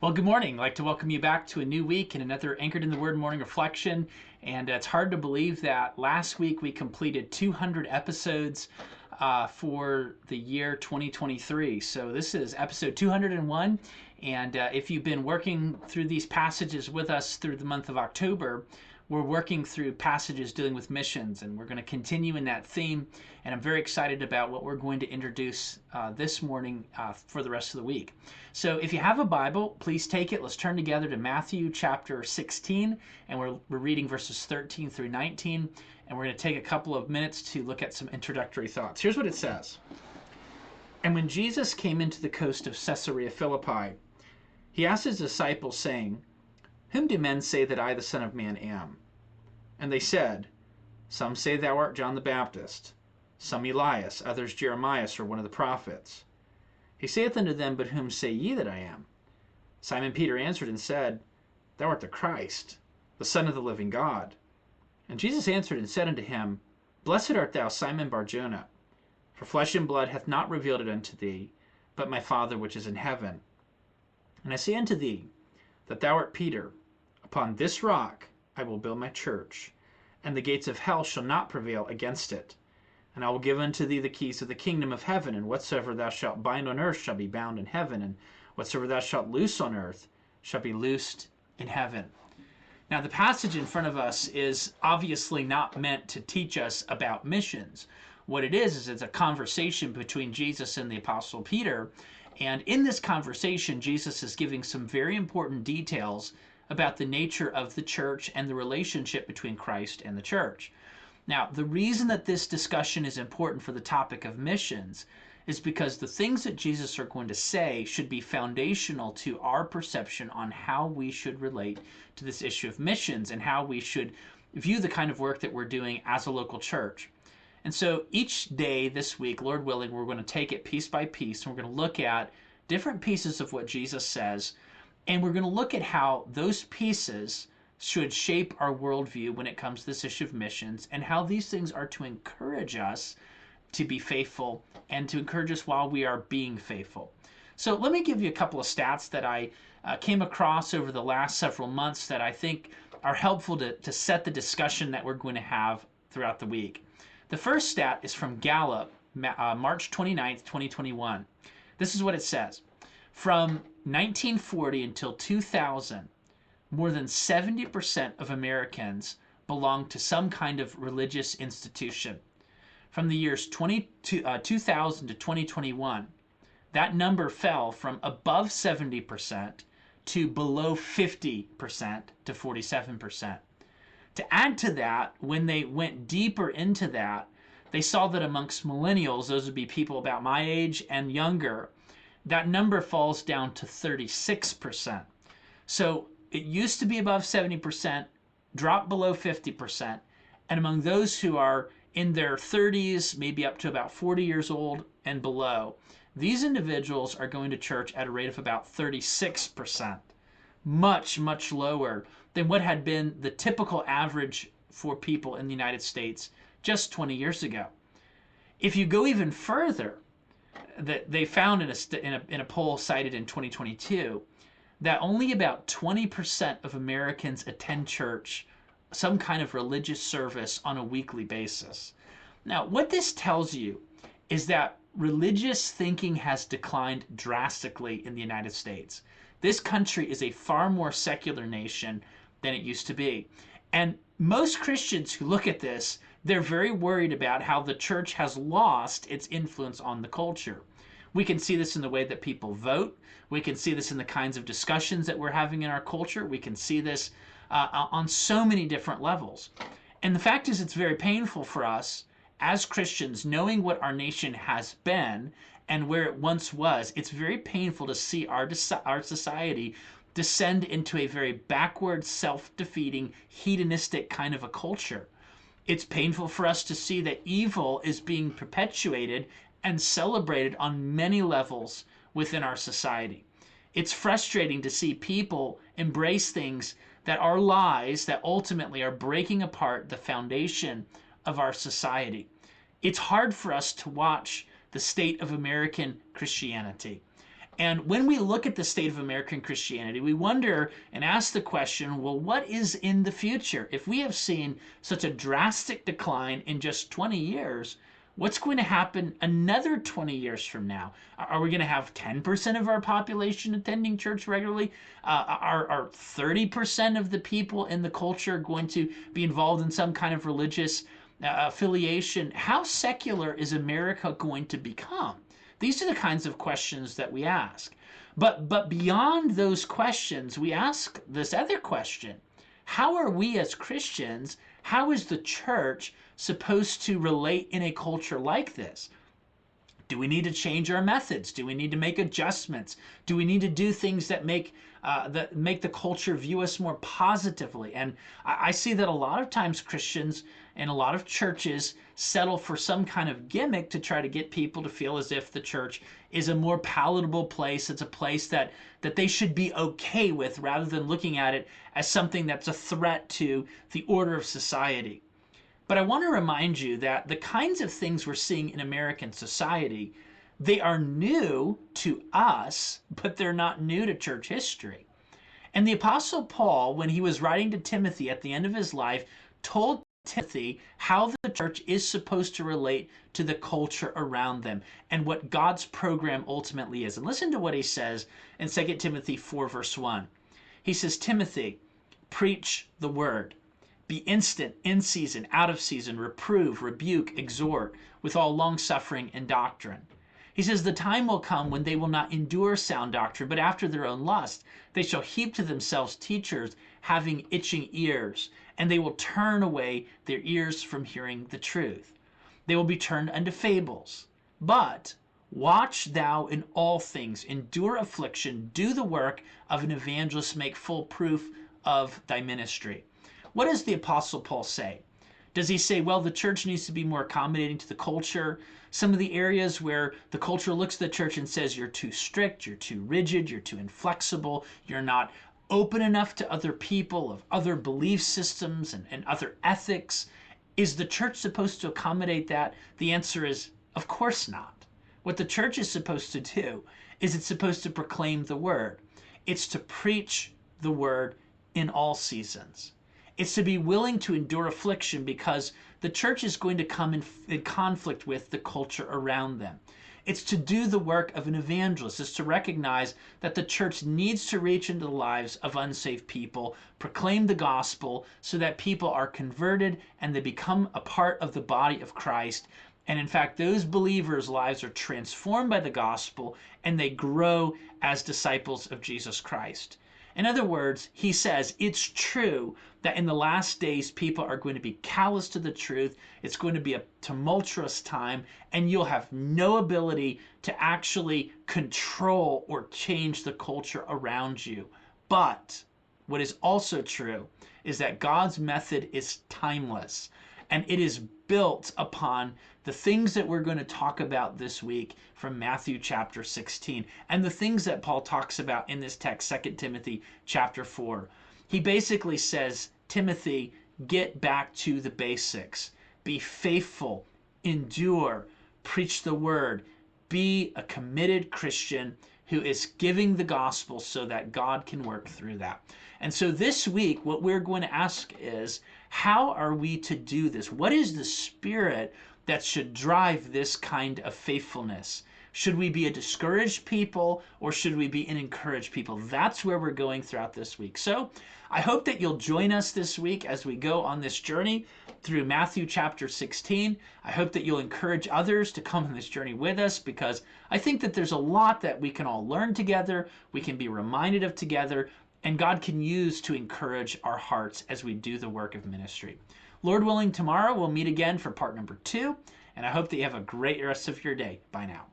Well, good morning. I'd like to welcome you back to a new week and another Anchored in the Word morning reflection. And it's hard to believe that last week we completed 200 episodes for the year 2023. So this is episode 201. And if you've been working through these passages with us through the month of October, we're working through passages dealing with missions, and we're going to continue in that theme. And I'm very excited about what we're going to introduce this morning for the rest of the week. So if you have a Bible, please take it. Let's turn together to Matthew chapter 16, and we're reading verses 13 through 19. And we're going to take a couple of minutes to look at some introductory thoughts. Here's what it says. And when Jesus came into the coast of Caesarea Philippi, he asked his disciples, saying, "Whom do men say that I, the Son of Man, am?" And they said, "Some say thou art John the Baptist, some Elias, others Jeremias, or one of the prophets." He saith unto them, "But whom say ye that I am?" Simon Peter answered and said, "Thou art the Christ, the Son of the living God." And Jesus answered and said unto him, "Blessed art thou, Simon Bar-Jonah, for flesh and blood hath not revealed it unto thee, but my Father which is in heaven. And I say unto thee, that thou art Peter. Upon this rock I will build my church, and the gates of hell shall not prevail against it. And I will give unto thee the keys of the kingdom of heaven, and whatsoever thou shalt bind on earth shall be bound in heaven, and whatsoever thou shalt loose on earth shall be loosed in heaven." Now, the passage in front of us is obviously not meant to teach us about missions. What it is it's a conversation between Jesus and the Apostle Peter. And in this conversation, Jesus is giving some very important details about the nature of the church and the relationship between Christ and the church. Now, the reason that this discussion is important for the topic of missions is because the things that Jesus are going to say should be foundational to our perception on how we should relate to this issue of missions and how we should view the kind of work that we're doing as a local church. And so each day this week, Lord willing, we're going to take it piece by piece, and we're going to look at different pieces of what Jesus says, and we're going to look at how those pieces should shape our worldview when it comes to this issue of missions, and how these things are to encourage us to be faithful and to encourage us while we are being faithful. So let me give you a couple of stats that I came across over the last several months that I think are helpful to set the discussion that we're going to have throughout the week. The first stat is from Gallup, March 29th, 2021. This is what it says. From 1940 until 2000, more than 70% of Americans belonged to some kind of religious institution. From the years 2000 to 2021, that number fell from above 70% to below 50% to 47%. To add to that, when they went deeper into that, they saw that amongst millennials, those would be people about my age and younger, that number falls down to 36%. So it used to be above 70%, dropped below 50%, and among those who are in their 30s, maybe up to about 40 years old and below, these individuals are going to church at a rate of about 36%, much, much lower than what had been the typical average for people in the United States just 20 years ago. If you go even further, that they found in a poll cited in 2022 that only about 20% of Americans attend church, some kind of religious service, on a weekly basis. Now, what this tells you is that religious thinking has declined drastically in the United States. This country is a far more secular nation than it used to be. And most Christians who look at this, they're very worried about how the church has lost its influence on the culture. We can see this in the way that people vote. We can see this in the kinds of discussions that we're having in our culture. We can see this on so many different levels. And the fact is, it's very painful for us as Christians, knowing what our nation has been and where it once was. It's very painful to see our society descend into a very backward, self-defeating, hedonistic kind of a culture. It's painful for us to see that evil is being perpetuated and celebrated on many levels within our society. It's frustrating to see people embrace things that are lies that ultimately are breaking apart the foundation of our society. It's hard for us to watch the state of American Christianity. And when we look at the state of American Christianity, we wonder and ask the question, well, what is in the future? If we have seen such a drastic decline in just 20 years, what's going to happen another 20 years from now? Are we going to have 10% of our population attending church regularly? Are 30% of the people in the culture going to be involved in some kind of religious affiliation? How secular is America going to become? These are the kinds of questions that we ask. But beyond those questions, we ask this other question. How are we as Christians, how is the church supposed to relate in a culture like this? Do we need to change our methods? Do we need to make adjustments? Do we need to do things that make the culture view us more positively? And I see that a lot of times Christians and a lot of churches settle for some kind of gimmick to try to get people to feel as if the church is a more palatable place. It's a place that they should be okay with, rather than looking at it as something that's a threat to the order of society. But I want to remind you that the kinds of things we're seeing in American society, they are new to us, but they're not new to church history. And the Apostle Paul, when he was writing to Timothy at the end of his life, told Timothy how the church is supposed to relate to the culture around them and what God's program ultimately is. And listen to what he says in 2 Timothy 4, verse 1. He says, Timothy, preach the word. Be instant, in season, out of season, reprove, rebuke, exhort, with all longsuffering and doctrine. He says, the time will come when they will not endure sound doctrine, but after their own lust, they shall heap to themselves teachers having itching ears, and they will turn away their ears from hearing the truth. They will be turned unto fables. But watch thou in all things, endure affliction, do the work of an evangelist, make full proof of thy ministry. What does the Apostle Paul say? Does he say, well, the church needs to be more accommodating to the culture? Some of the areas where the culture looks at the church and says, you're too strict, you're too rigid, you're too inflexible, you're not open enough to other people of other belief systems and other ethics. Is the church supposed to accommodate that? The answer is, of course not. What the church is supposed to do is it's supposed to proclaim the word. It's to preach the word in all seasons. It's to be willing to endure affliction because the church is going to come in conflict with the culture around them. It's to do the work of an evangelist. It's to recognize that the church needs to reach into the lives of unsaved people, proclaim the gospel so that people are converted and they become a part of the body of Christ. And in fact, those believers' lives are transformed by the gospel and they grow as disciples of Jesus Christ. In other words, he says it's true that in the last days people are going to be callous to the truth. It's going to be a tumultuous time, and you'll have no ability to actually control or change the culture around you. But what is also true is that God's method is timeless, and it is built upon the things that we're going to talk about this week from Matthew chapter 16 and the things that Paul talks about in this text, 2 Timothy chapter 4. He basically says, Timothy, get back to the basics. Be faithful, endure, preach the word, be a committed Christian who is giving the gospel so that God can work through that. And so this week, what we're going to ask is, how are we to do this? What is the spirit that should drive this kind of faithfulness? Should we be a discouraged people or should we be an encouraged people? That's where we're going throughout this week. So I hope that you'll join us this week as we go on this journey through Matthew chapter 16. I hope that you'll encourage others to come on this journey with us, because I think that there's a lot that we can all learn together, we can be reminded of together, and God can use to encourage our hearts as we do the work of ministry. Lord willing, tomorrow we'll meet again for part number 2, and I hope that you have a great rest of your day. Bye now.